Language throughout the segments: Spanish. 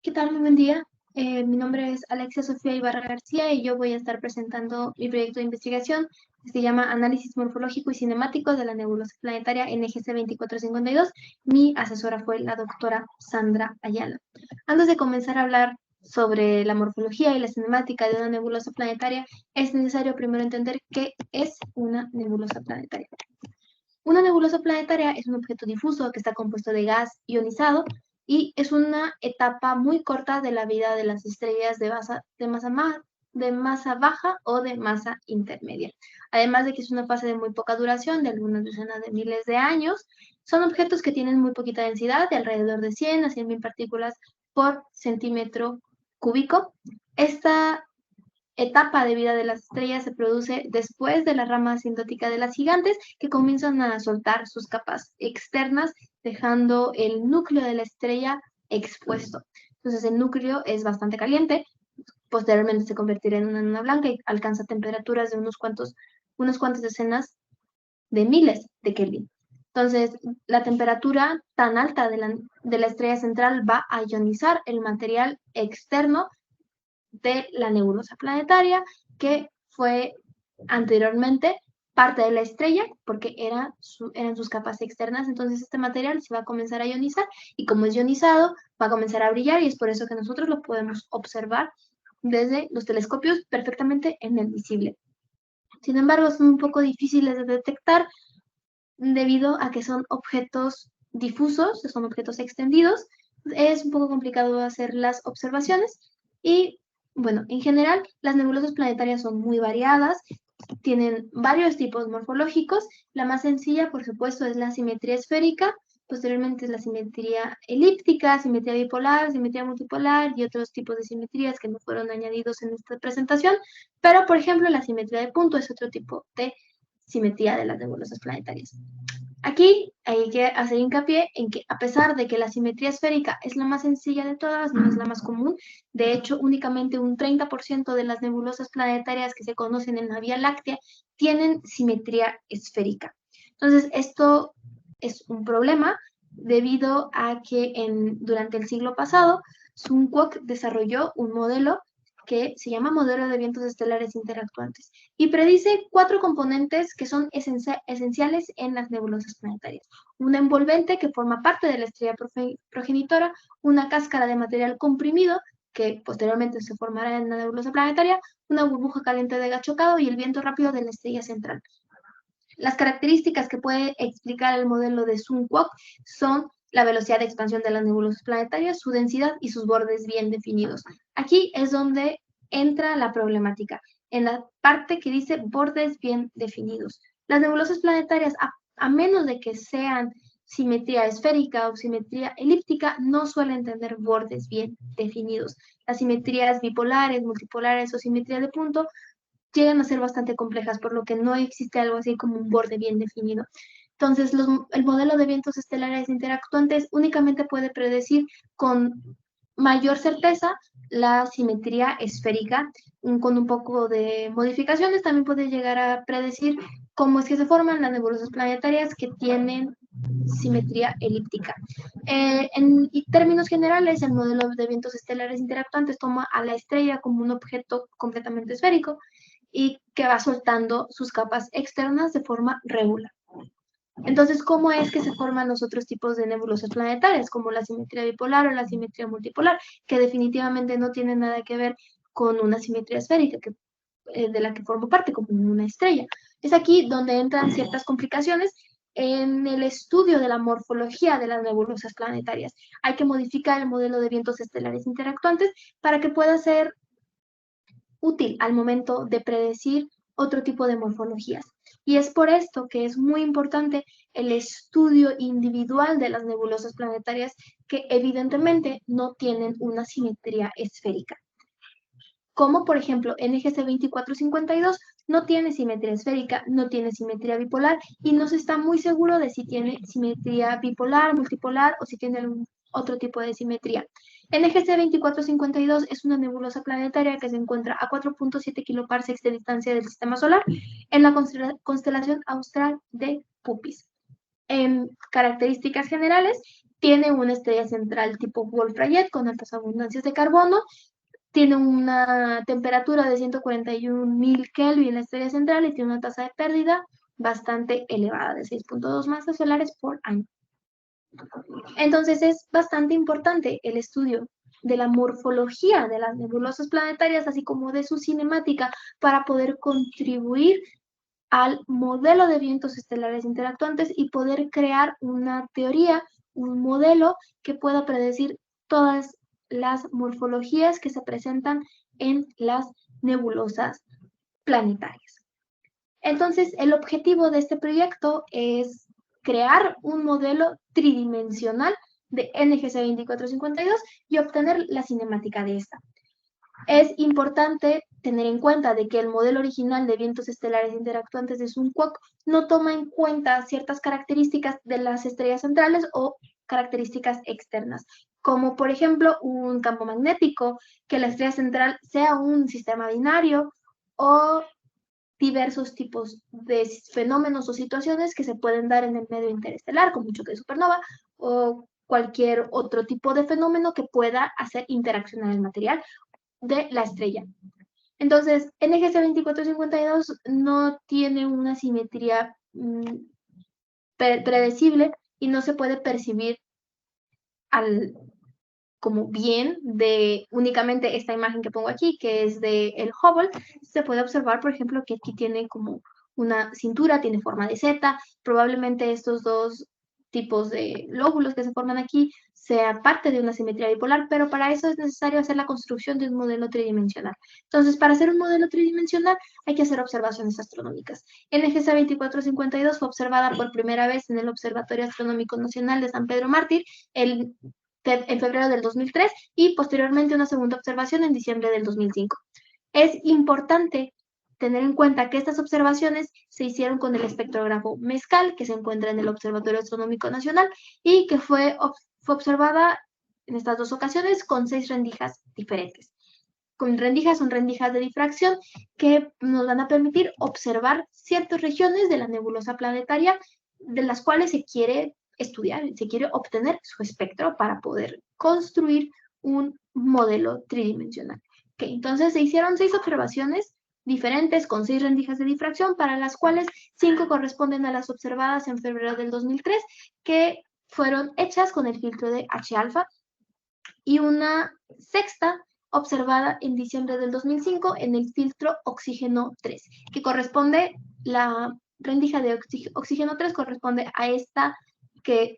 ¿Qué tal? Muy buen día. Mi nombre es Alexia Sofía Ibarra García y yo voy a estar presentando mi proyecto de investigación que se llama Análisis Morfológico y Cinemático de la Nebulosa Planetaria NGC 2452. Mi asesora fue la doctora Sandra Ayala. Antes de comenzar a hablar sobre la morfología y la cinemática de una nebulosa planetaria, es necesario primero entender qué es una nebulosa planetaria. Una nebulosa planetaria es un objeto difuso que está compuesto de gas ionizado y es una etapa muy corta de la vida de las estrellas de masa baja o de masa intermedia. Además de que es una fase de muy poca duración, de algunas decenas de miles de años, son objetos que tienen muy poquita densidad, de alrededor de 100 a 100.000 partículas por centímetro cúbico. Esta etapa de vida de las estrellas se produce después de la rama asintótica de las gigantes, que comienzan a soltar sus capas externas, dejando el núcleo de la estrella expuesto. Entonces el núcleo es bastante caliente, posteriormente se convertirá en una enana blanca y alcanza temperaturas de unos cuantas decenas de miles de Kelvin. Entonces, la temperatura tan alta de la estrella central va a ionizar el material externo de la nebulosa planetaria, que fue anteriormente parte de la estrella, porque eran sus capas externas. Entonces este material se va a comenzar a ionizar y como es ionizado va a comenzar a brillar, y es por eso que nosotros lo podemos observar desde los telescopios perfectamente en el visible. Sin embargo, son un poco difíciles de detectar debido a que son objetos difusos, son objetos extendidos. Es un poco complicado hacer las observaciones y, bueno, en general las nebulosas planetarias son muy variadas, tienen varios tipos morfológicos. La más sencilla, por supuesto, es la simetría esférica, posteriormente es la simetría elíptica, simetría bipolar, simetría multipolar y otros tipos de simetrías que no fueron añadidos en esta presentación, pero por ejemplo la simetría de punto es otro tipo de simetría de las nebulosas planetarias. Aquí hay que hacer hincapié en que, a pesar de que la simetría esférica es la más sencilla de todas, no es la más común. De hecho, únicamente un 30% de las nebulosas planetarias que se conocen en la Vía Láctea tienen simetría esférica. Entonces, esto es un problema debido a que durante el siglo pasado, Sun Kwok desarrolló un modelo que se llama modelo de vientos estelares interactuantes y predice 4 componentes que son esenciales en las nebulosas planetarias. Una envolvente que forma parte de la estrella progenitora, una cáscara de material comprimido que posteriormente se formará en la nebulosa planetaria, una burbuja caliente de gas chocado y el viento rápido de la estrella central. Las características que puede explicar el modelo de Sun Kwok son la velocidad de expansión de las nebulosas planetarias, su densidad y sus bordes bien definidos. Aquí es donde entra la problemática, en la parte que dice bordes bien definidos. Las nebulosas planetarias, a menos de que sean simetría esférica o simetría elíptica, no suelen tener bordes bien definidos. Las simetrías bipolares, multipolares o simetría de punto llegan a ser bastante complejas, por lo que no existe algo así como un borde bien definido. Entonces, el modelo de vientos estelares interactuantes únicamente puede predecir con mayor certeza la simetría esférica. Con un poco de modificaciones también puede llegar a predecir cómo es que se forman las nebulosas planetarias que tienen simetría elíptica. En términos generales, el modelo de vientos estelares interactuantes toma a la estrella como un objeto completamente esférico y que va soltando sus capas externas de forma regular. Entonces, ¿cómo es que se forman los otros tipos de nebulosas planetarias, como la simetría bipolar o la simetría multipolar, que definitivamente no tienen nada que ver con una simetría esférica de la que formo parte, como una estrella? Es aquí donde entran ciertas complicaciones en el estudio de la morfología de las nebulosas planetarias. Hay que modificar el modelo de vientos estelares interactuantes para que pueda ser útil al momento de predecir otro tipo de morfologías. Y es por esto que es muy importante el estudio individual de las nebulosas planetarias que evidentemente no tienen una simetría esférica. Como por ejemplo NGC 2452 no tiene simetría esférica, no tiene simetría bipolar y no se está muy seguro de si tiene simetría bipolar, multipolar o si tiene algún otro tipo de simetría. NGC 2452 es una nebulosa planetaria que se encuentra a 4.7 kiloparsecs de distancia del sistema solar en la constelación austral de Puppis. En características generales, tiene una estrella central tipo Wolf-Rayet con altas abundancias de carbono, tiene una temperatura de 141.000 Kelvin la estrella central y tiene una tasa de pérdida bastante elevada, de 6.2 masas solares por año. Entonces es bastante importante el estudio de la morfología de las nebulosas planetarias, así como de su cinemática, para poder contribuir al modelo de vientos estelares interactuantes y poder crear una teoría, un modelo que pueda predecir todas las morfologías que se presentan en las nebulosas planetarias. Entonces, el objetivo de este proyecto es crear un modelo tridimensional de NGC 2452 y obtener la cinemática de esta. Es importante tener en cuenta de que el modelo original de vientos estelares interactuantes de SUNCOC no toma en cuenta ciertas características de las estrellas centrales o características externas, como por ejemplo un campo magnético, que la estrella central sea un sistema binario o diversos tipos de fenómenos o situaciones que se pueden dar en el medio interestelar, como un choque de supernova o cualquier otro tipo de fenómeno que pueda hacer interaccionar el material de la estrella. Entonces, NGC 2452 no tiene una simetría predecible y no se puede percibir como bien de únicamente esta imagen que pongo aquí, que es de el Hubble. Se puede observar, por ejemplo, que aquí tiene como una cintura, tiene forma de Z, probablemente estos dos tipos de lóbulos que se forman aquí sea parte de una simetría bipolar, pero para eso es necesario hacer la construcción de un modelo tridimensional. Entonces, para hacer un modelo tridimensional hay que hacer observaciones astronómicas. NGC 2452 fue observada por primera vez en el Observatorio Astronómico Nacional de San Pedro Mártir en febrero del 2003 y posteriormente una segunda observación en diciembre del 2005. Es importante tener en cuenta que estas observaciones se hicieron con el espectrógrafo MESCAL, que se encuentra en el Observatorio Astronómico Nacional y que fue observada en estas dos ocasiones con 6 rendijas diferentes. Con rendijas son rendijas de difracción que nos van a permitir observar ciertas regiones de la nebulosa planetaria de las cuales se quiere estudiar, se quiere obtener su espectro para poder construir un modelo tridimensional. Okay, entonces se hicieron 6 observaciones diferentes con 6 rendijas de difracción, para las cuales 5 corresponden a las observadas en febrero del 2003, que fueron hechas con el filtro de H-alfa, y una sexta observada en diciembre del 2005 en el filtro oxígeno 3, que corresponde, la rendija de oxígeno 3 corresponde a esta que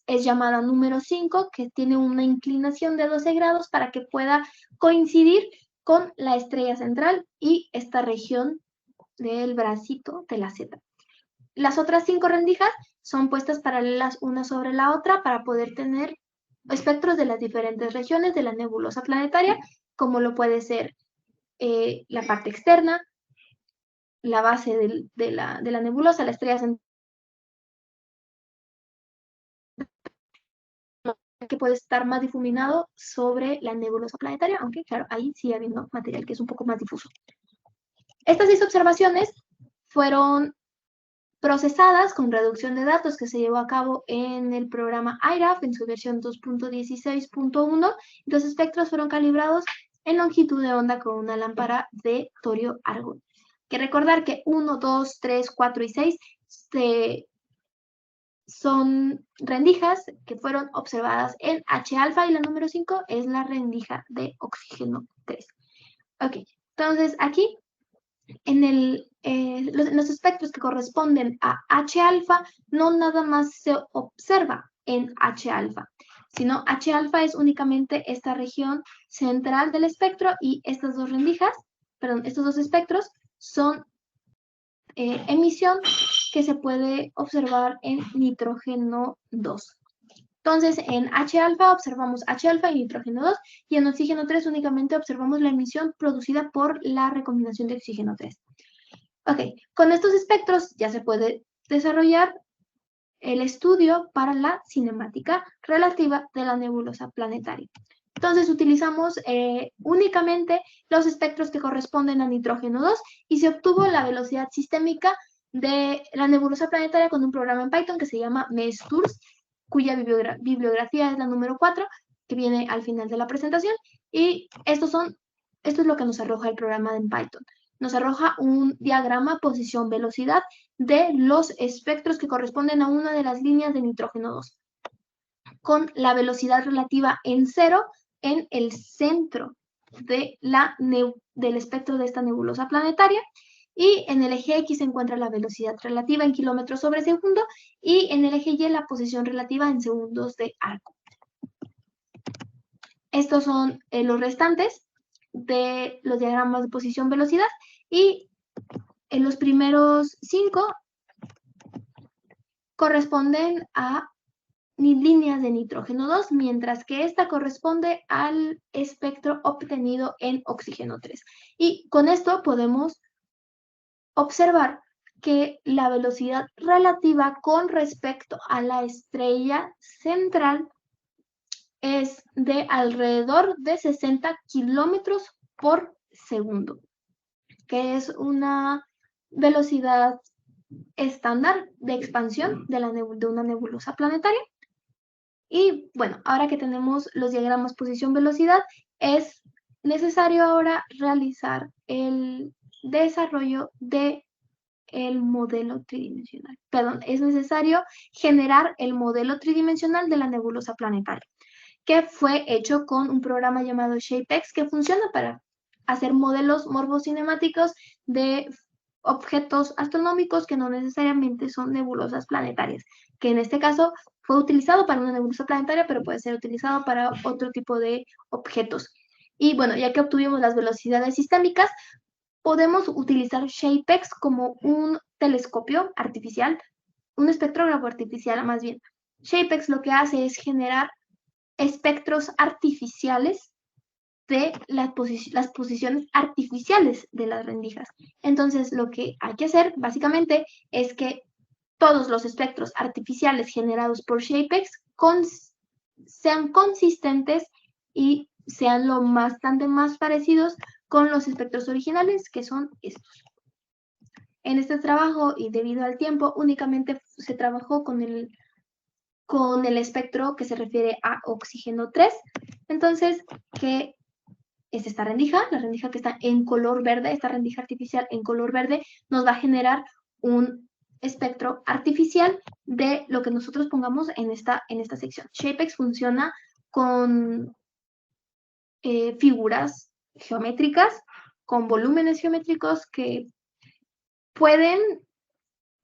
es llamada número 5, que tiene una inclinación de 12 grados para que pueda coincidir con la estrella central y esta región del bracito de la Z. Las otras 5 rendijas son puestas paralelas una sobre la otra para poder tener espectros de las diferentes regiones de la nebulosa planetaria, como lo puede ser la parte externa, la base de la nebulosa, la estrella central, que puede estar más difuminado sobre la nebulosa planetaria, aunque claro, ahí sigue habiendo material que es un poco más difuso. Estas 6 observaciones fueron procesadas con reducción de datos que se llevó a cabo en el programa IRAF en su versión 2.16.1. Los espectros fueron calibrados en longitud de onda con una lámpara de torio argón. Que recordar que 1, 2, 3, 4 y 6 son rendijas que fueron observadas en H-alfa y la número 5 es la rendija de oxígeno 3. Ok, entonces aquí en los espectros que corresponden a H-alfa no nada más se observa en H-alfa, sino H-alfa es únicamente esta región central del espectro y estas dos rendijas, perdón, estos dos espectros son emisión que se puede observar en nitrógeno 2. Entonces, en H-alfa observamos H-alfa y nitrógeno 2, y en oxígeno 3 únicamente observamos la emisión producida por la recombinación de oxígeno 3. Ok, con estos espectros ya se puede desarrollar el estudio para la cinemática relativa de la nebulosa planetaria. Entonces utilizamos únicamente los espectros que corresponden a nitrógeno 2 y se obtuvo la velocidad sistémica de la nebulosa planetaria con un programa en Python que se llama MESTOURS, cuya bibliografía es la número 4, que viene al final de la presentación. Y esto es lo que nos arroja el programa en Python. Nos arroja un diagrama posición-velocidad de los espectros que corresponden a una de las líneas de nitrógeno 2, con la velocidad relativa en 0 en el centro del espectro de esta nebulosa planetaria. Y en el eje X se encuentra la velocidad relativa en kilómetros sobre segundo y en el eje Y la posición relativa en segundos de arco. Estos son los restantes de los diagramas de posición-velocidad, y en los primeros 5 corresponden a líneas de nitrógeno 2, mientras que esta corresponde al espectro obtenido en oxígeno 3. Y con esto podemos observar que la velocidad relativa con respecto a la estrella central es de alrededor de 60 kilómetros por segundo, que es una velocidad estándar de expansión de una nebulosa planetaria. Y bueno, ahora que tenemos los diagramas posición-velocidad, es necesario ahora realizar el desarrollo de el modelo tridimensional. Perdón, es necesario generar el modelo tridimensional de la nebulosa planetaria, que fue hecho con un programa llamado ShapeX, que funciona para hacer modelos morfocinemáticos de objetos astronómicos que no necesariamente son nebulosas planetarias, que en este caso fue utilizado para una nebulosa planetaria, pero puede ser utilizado para otro tipo de objetos. Y bueno, ya que obtuvimos las velocidades sistémicas, podemos utilizar ShapeX como un telescopio artificial, un espectrógrafo artificial más bien. ShapeX lo que hace es generar espectros artificiales de las posiciones artificiales de las rendijas. Entonces, lo que hay que hacer básicamente es que todos los espectros artificiales generados por ShapeX sean consistentes y sean lo bastante más parecidos con los espectros originales, que son estos. En este trabajo, y debido al tiempo, únicamente se trabajó con el espectro que se refiere a oxígeno 3. Entonces, que es esta rendija, la rendija que está en color verde, esta rendija artificial en color verde, nos va a generar un espectro artificial de lo que nosotros pongamos en esta sección. ShapeX funciona con figuras geométricas, con volúmenes geométricos que pueden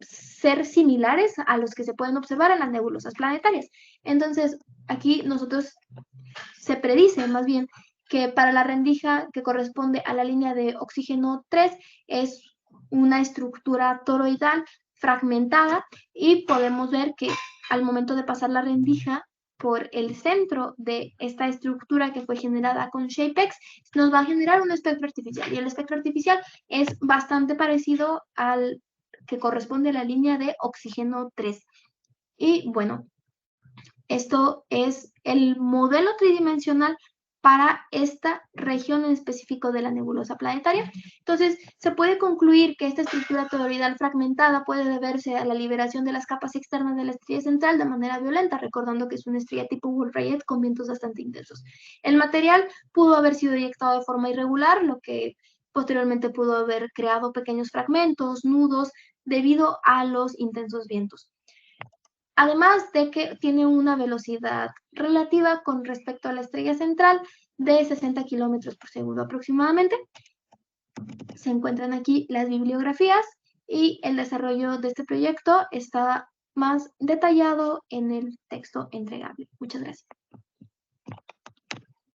ser similares a los que se pueden observar en las nebulosas planetarias. Entonces, aquí se predice más bien que para la rendija que corresponde a la línea de oxígeno 3 es una estructura toroidal fragmentada, y podemos ver que al momento de pasar la rendija por el centro de esta estructura que fue generada con ShapeX, nos va a generar un espectro artificial, y el espectro artificial es bastante parecido al que corresponde a la línea de oxígeno 3. Y bueno, esto es el modelo tridimensional para esta región en específico de la nebulosa planetaria. Entonces, se puede concluir que esta estructura toroidal fragmentada puede deberse a la liberación de las capas externas de la estrella central de manera violenta, recordando que es una estrella tipo Wolf-Rayet con vientos bastante intensos. El material pudo haber sido eyectado de forma irregular, lo que posteriormente pudo haber creado pequeños fragmentos, nudos, debido a los intensos vientos. Además de que tiene una velocidad relativa con respecto a la estrella central de 60 kilómetros por segundo aproximadamente. Se encuentran aquí las bibliografías, y el desarrollo de este proyecto está más detallado en el texto entregable. Muchas gracias.